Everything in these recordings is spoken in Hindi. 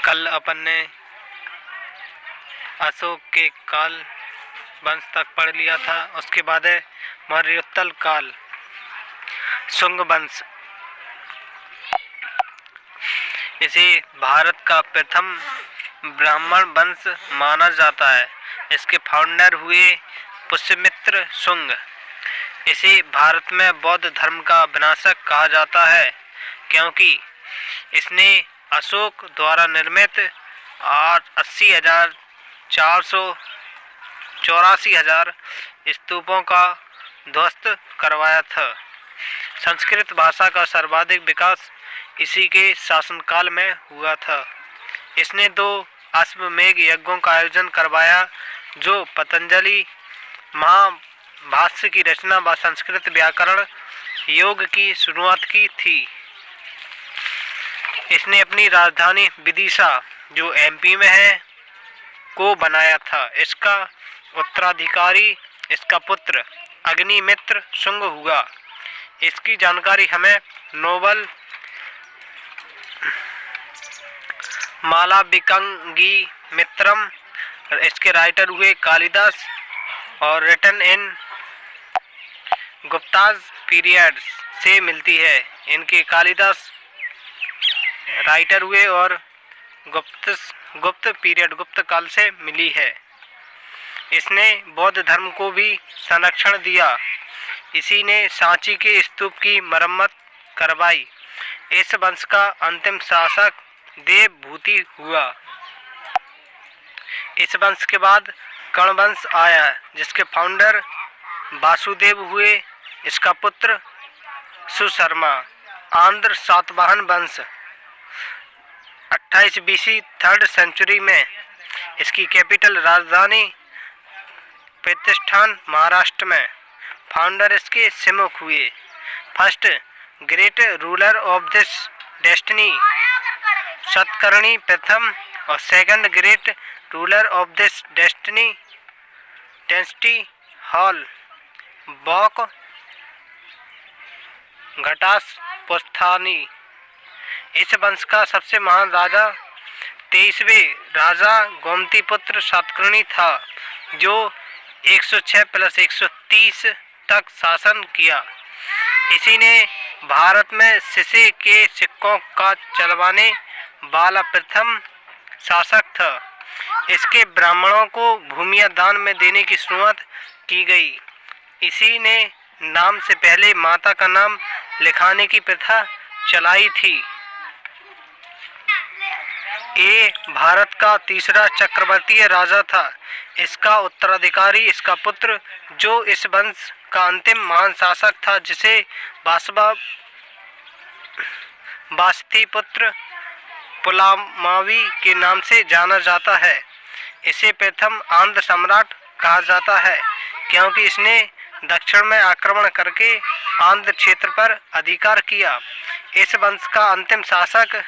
कल अपन ने अशोक के काल वंश तक पढ़ लिया था। उसके बाद है मौर्योत्तर काल, शुंग वंश। इसे भारत का प्रथम ब्राह्मण वंश माना जाता है। इसके फाउंडर हुए पुष्यमित्र शुंग। इसे भारत में बौद्ध धर्म का विनाशक कहा जाता है, क्योंकि इसने अशोक द्वारा निर्मित 84,484 स्तूपों का ध्वस्त करवाया था। संस्कृत भाषा का सर्वाधिक विकास इसी के शासनकाल में हुआ था। इसने 2 अश्वमेध यज्ञों का आयोजन करवाया, जो पतंजलि महाभाष्य की रचना व संस्कृत व्याकरण योग की शुरुआत की थी। इसने अपनी राजधानी विदिशा, जो एमपी में है, को बनाया था। इसका उत्तराधिकारी इसका पुत्र अग्निमित्र शुंग हुआ। इसकी जानकारी हमें नोबल मालविकाग्नि मित्रम, इसके राइटर हुए कालिदास, और रिटन इन गुप्ताज पीरियड से मिलती है। इनके कालिदास राइटर हुए और गुप्त काल से मिली है। इसने बौद्ध धर्म को भी संरक्षण दिया। इसी ने सांची के स्तूप की मरम्मत करवाई। इस वंश का अंतिम शासक देवभूति हुआ। इस वंश के बाद कर्ण वंश आया, जिसके फाउंडर वासुदेव हुए। इसका पुत्र सुशर्मा। आंध्र सातवाहन वंश 28 BC 3rd सेंचुरी में। इसकी कैपिटल राजधानी प्रतिष्ठान महाराष्ट्र में। फाउंडर इसके सिमुख हुए। First great ruler of this destiny Satakarni प्रथम, और second great ruler of this destiny हॉल बॉक घटास पुस्थानी। इस वंश का सबसे महान राजा 23वें राजा गोमतीपुत्र सातकर्णी था, जो 106 + 130 तक शासन किया। इसी ने भारत में शीशे के सिक्कों का चलवाने वाला प्रथम शासक था। इसके ब्राह्मणों को भूमियां दान में देने की शुरुआत की गई। इसी ने नाम से पहले माता का नाम लिखाने की प्रथा चलाई थी। ये भारत का तीसरा चक्रवर्तीय राजा था। इसका उत्तराधिकारी इसका पुत्र, जो इस वंश का अंतिम महान शासक था, जिसे वासुदेवपुत्र पुलामावी के नाम से जाना जाता है। इसे प्रथम आंध्र सम्राट कहा जाता है, क्योंकि इसने दक्षिण में आक्रमण करके आंध्र क्षेत्र पर अधिकार किया। इस वंश का अंतिम शासक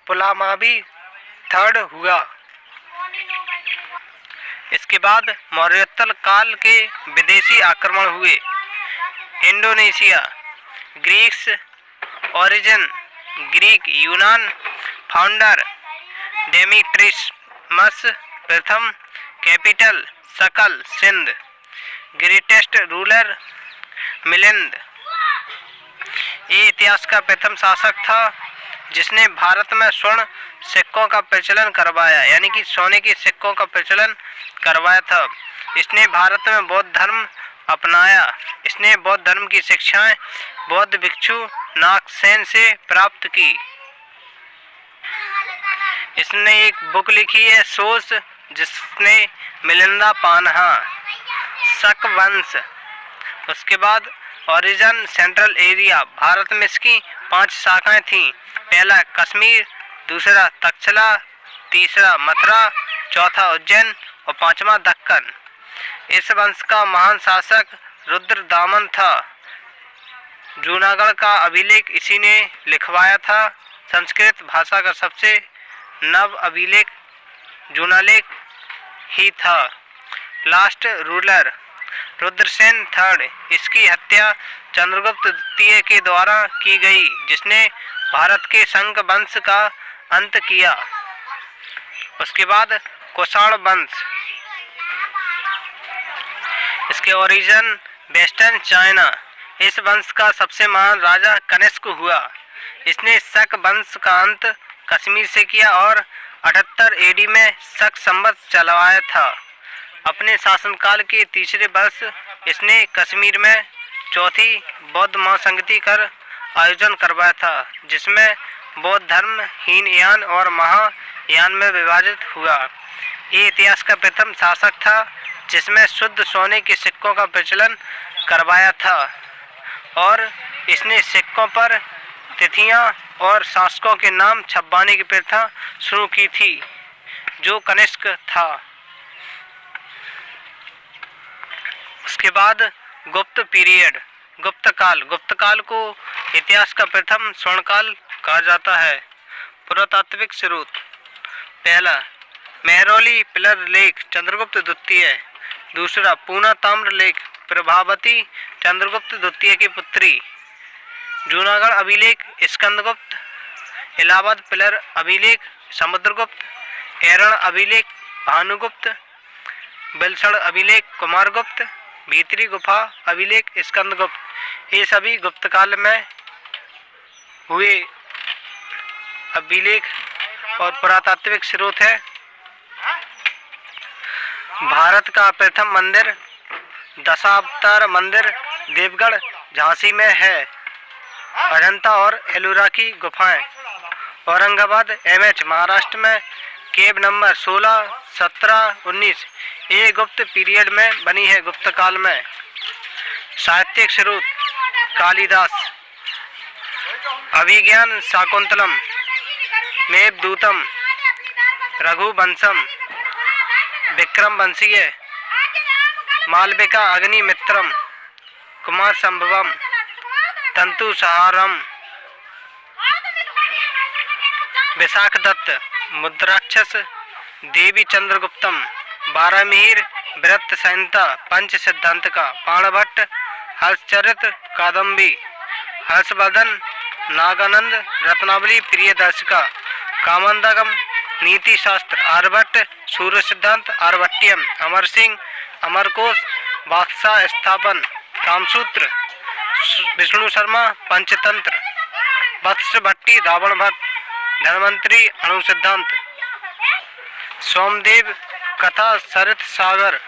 पुलामावी 3rd हुआ। इसके बाद मौर्योत्तर काल के विदेशी आक्रमण हुए। इंडोनेशिया, ग्रीक्स ओरिजिन, ग्रीक यूनान, फाउंडर डेमीट्रियस प्रथम, कैपिटल सकल सिंध, ग्रेटेस्ट रूलर मिलिंद। ये इतिहास का प्रथम शासक था, जिसने भारत में स्वर्ण सिक्कों का प्रचलन करवाया, यानी कि सोने के सिक्कों का प्रचलन करवाया था। इसने भारत में बौद्ध धर्म अपनाया। इसने बौद्ध धर्म की शिक्षाएं बौद्ध भिक्षु नागसेन से प्राप्त की। इसने एक बुक लिखी है, सोस, जिसने मिलिंदा पान्हा। शक वंश। उसके बाद ओरिजिन सेंट्रल एरिया। भारत में इसकी 5 शाखाएं थीं। पहला कश्मीर, दूसरा तक्षशिला, तीसरा मथुरा, चौथा उज्जैन और 5वां दक्कन। इस वंश का महान शासक रुद्रदामन था। जूनागढ़ का अभिलेख इसी ने लिखवाया था। संस्कृत भाषा का सबसे नव अभिलेख जूनालेख ही था। Last ruler Rudrasena 3rd। इसकी हत्या चंद्रगुप्त द्वितीय के द्वारा की गई, जिसने भारत के शंग वंश का अंत किया। उसके बाद कुषाण वंश, इसके ओरिजिन वेस्टर्न चाइना। इस वंश का सबसे महान राजा कनिष्क हुआ। इसने शक वंश का अंत कश्मीर से किया और 78 एडी में शक संवत चलवाया था। अपने शासनकाल के तीसरे वर्ष इसने कश्मीर में चौथी बौद्ध महासंगति कर आयोजन करवाया था, जिसमें बौद्ध धर्म हीनयान और महायान में विभाजित हुआ। ये इतिहास का प्रथम शासक था जिसमें शुद्ध सोने के सिक्कों का प्रचलन करवाया था और इसने सिक्कों पर तिथियां और शासकों के नाम छपवाने की प्रथा शुरू की थी, जो कनिष्क था। उसके बाद गुप्त पीरियड, गुप्त काल को इतिहास का प्रथम स्वर्णकाल कहा जाता है। पुरातात्विक स्रोत, पहला मेहरौली पिलर लेख चंद्रगुप्त द्वितीय, दूसरा पूना ताम्र लेख प्रभावती चंद्रगुप्त द्वितीय की पुत्री, जूनागढ़ अभिलेख स्कंदगुप्त, इलाहाबाद पिलर अभिलेख समुद्रगुप्त, एरण अभिलेख भानुगुप्त, बिलसड़ अभिलेख कुमारगुप्त, भीतरी गुफा अभिलेख स्कंदगुप्त। ये सभी गुप्त काल में हुए अभिलेख और पुरातात्विक स्रोत है। भारत का प्रथम मंदिर दशावतार मंदिर देवगढ़ झांसी में है। अजंता और एलोरा की गुफाएं, औरंगाबाद एमएच महाराष्ट्र में केव नंबर 16, 17, 19 ये गुप्त पीरियड में बनी है। गुप्त काल में साहित्यिक स्रोत, कालिदास, अभिज्ञान शाकुंतलम, मेघदूतम, रघुवंशम, विक्रम वंशीय, मालविका अग्निमित्रम, कुमार संभवम, तंतु सहारम, विशाख दत्त, मुद्राक्षस, देवी चंद्रगुप्तम, बारामिहिर, वृत्त संहिता, पंच सिद्धांत का, बाणभट्ट, हर्षचरित्र, कादम्बी, हर्षवर्धन, नागानंद, रत्नावली, प्रियदर्शिका, कामंदगम, नीति शास्त्र, आर्यभट्ट, सूर्य सिद्धांत, आर्यभट्टियम, अमर सिंह, अमरकोश, बादशाह स्थापन, कामसूत्र, विष्णु शर्मा, पंचतंत्र, वत्स भट्टी, रावण भट्ट, धन्वंतरी, अणु सिद्धांत, सोमदेव कथा, सरित सागर।